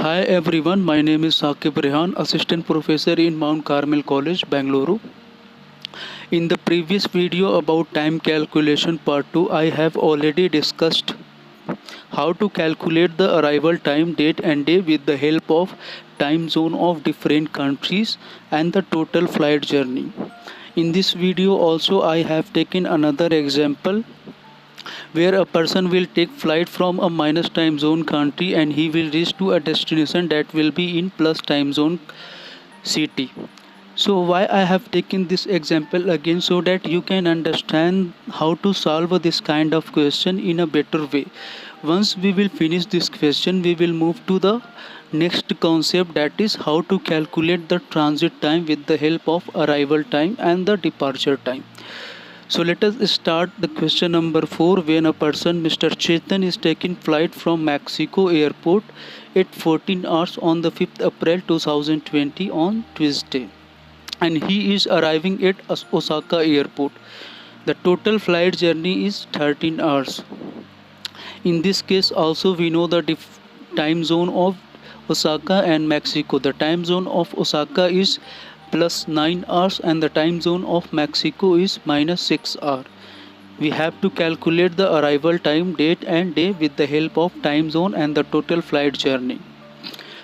Hi everyone, my name is Saqib Rehan, Assistant Professor in Mount Carmel College, Bangalore. In the previous video about time calculation part 2, I have already discussed how to calculate the arrival time, date and day with the help of time zone of different countries and the total flight journey. In this video also I have taken another example where a person will take flight from a minus time zone country and he will reach to a destination that will be in plus time zone city. So why I have taken this example again, so that you can understand how to solve this kind of question in a better way. Once we will finish this question, we will move to the next concept, that is how to calculate the transit time with the help of arrival time and the departure time. So let us start the question number 4. When a person, Mr. Chetan, is taking flight from Mexico airport at 14 hours on the 5th April 2020 on Tuesday, and he is arriving at Osaka airport. The total flight journey is 13 hours. In this case also we know the time zone of Osaka and Mexico. The time zone of Osaka is plus 9 hours and the time zone of Mexico is minus 6 hours. We have to calculate the arrival time, date and day with the help of time zone and the total flight journey.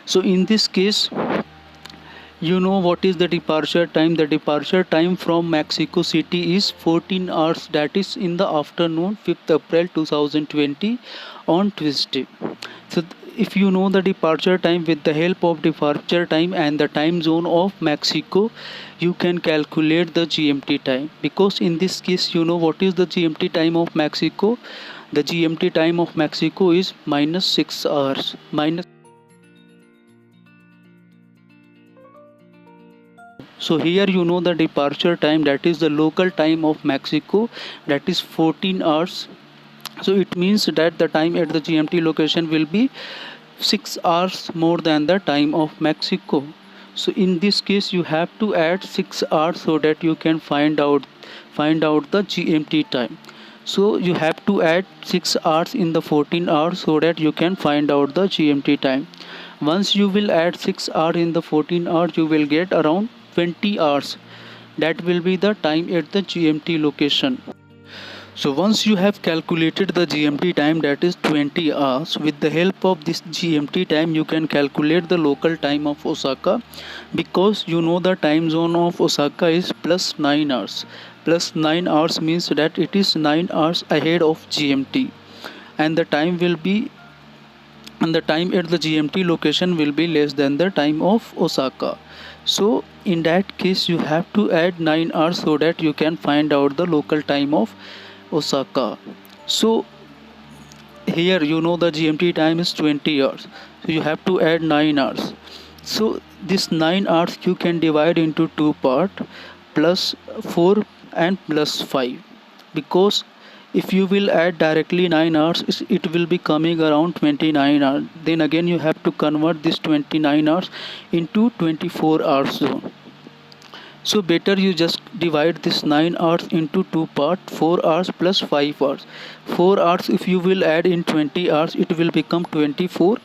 So in this case, you know what is the departure time. The departure time from Mexico City is 14 hours, that is in the afternoon 5th April 2020 on Tuesday. So if you know the departure time with the help of departure time and the time zone of Mexico, you can calculate the GMT time, because in this case you know what is the GMT time of Mexico. The GMT time of Mexico is minus 6 hours. So here you know the departure time, that is the local time of Mexico, that is 14 hours. So it means that the time at the GMT location will be 6 hours more than the time of Mexico. So in this case you have to add 6 hours so that you can find out the GMT time. So you have to add 6 hours in the 14 hours so that you can find out the GMT time. Once you will add 6 hours in the 14 hours, you will get around 20 hours. That will be the time at the GMT location. So once you have calculated the GMT time, that is 20 hours, with the help of this GMT time you can calculate the local time of Osaka, because you know the time zone of Osaka is plus 9 hours. Plus 9 hours means that it is 9 hours ahead of GMT, and the time at the GMT location will be less than the time of Osaka. So in that case you have to add 9 hours so that you can find out the local time of Osaka. So here you know the GMT time is 20 hours, so you have to add 9 hours. So this 9 hours you can divide into two parts, plus 4 and plus 5, because if you will add directly 9 hours, it will be coming around 29 hours. Then again you have to convert this 29 hours into 24 hours zone. So better you just divide this 9 hours into two parts, 4 hours plus 5 hours. 4 hours if you will add in 20 hours, it will become 24.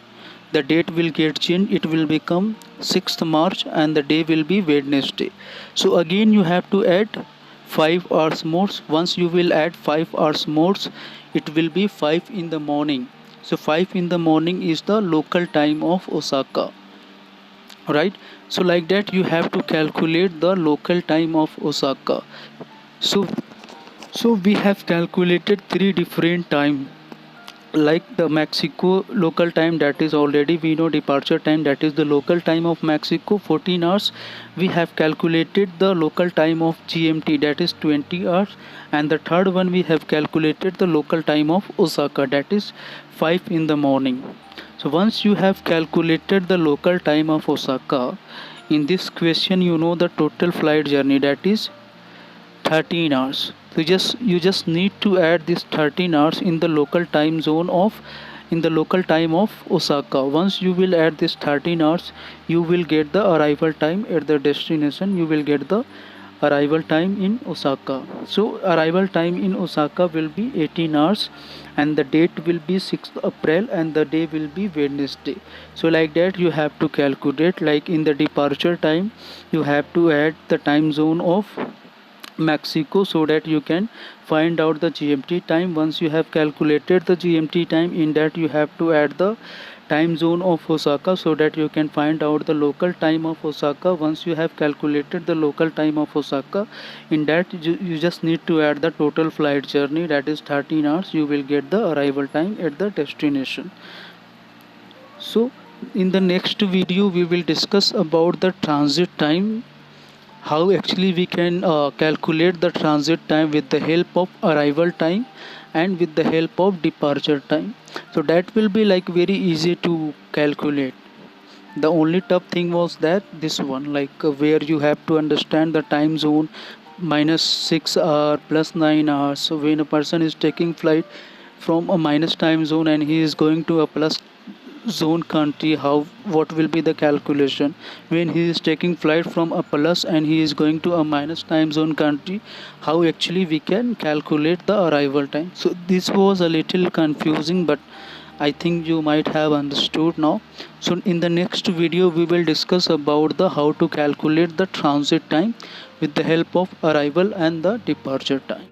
The date will get changed, it will become 6th March and the day will be Wednesday. So again you have to add 5 hours more. Once you will add 5 hours more, it will be 5 in the morning. So 5 in the morning is the local time of Osaka, right? So like that you have to calculate the local time of Osaka. So we have calculated three different time, like the Mexico local time, that is already we know. Departure time, that is the local time of Mexico 14 hours. We have calculated the local time of GMT, that is 20 hours, and the third one we have calculated the local time of Osaka, that is 5 in the morning. So once you have calculated the local time of Osaka, in this question you know the total flight journey, that is 13 hours. So you just need to add this 13 hours in the local time of Osaka. Once you will add this 13 hours, you will get the arrival time at the destination. You will get the arrival time in Osaka. So arrival time in Osaka will be 18 hours, and the date will be 6th April, and the day will be Wednesday. So like that you have to calculate, like in the departure time you have to add the time zone of Mexico, so that you can find out the GMT time. Once you have calculated the GMT time, in that you have to add the time zone of Osaka, so that you can find out the local time of Osaka. Once you have calculated the local time of Osaka, in that you just need to add the total flight journey, that is 13 hours. You will get the arrival time at the destination. So in the next video we will discuss about the transit time, how actually we can calculate the transit time with the help of arrival time and with the help of departure time. So that will be like very easy to calculate. The only tough thing was that this one, like where you have to understand the time zone, minus 6 hour plus 9 hours. So when a person is taking flight from a minus time zone and he is going to a plus zone country, how what will be the calculation? When he is taking flight from a plus and he is going to a minus time zone country, how actually we can calculate the arrival time? So this was a little confusing, but I think you might have understood now. So in the next video we will discuss about the how to calculate the transit time with the help of arrival and the departure time.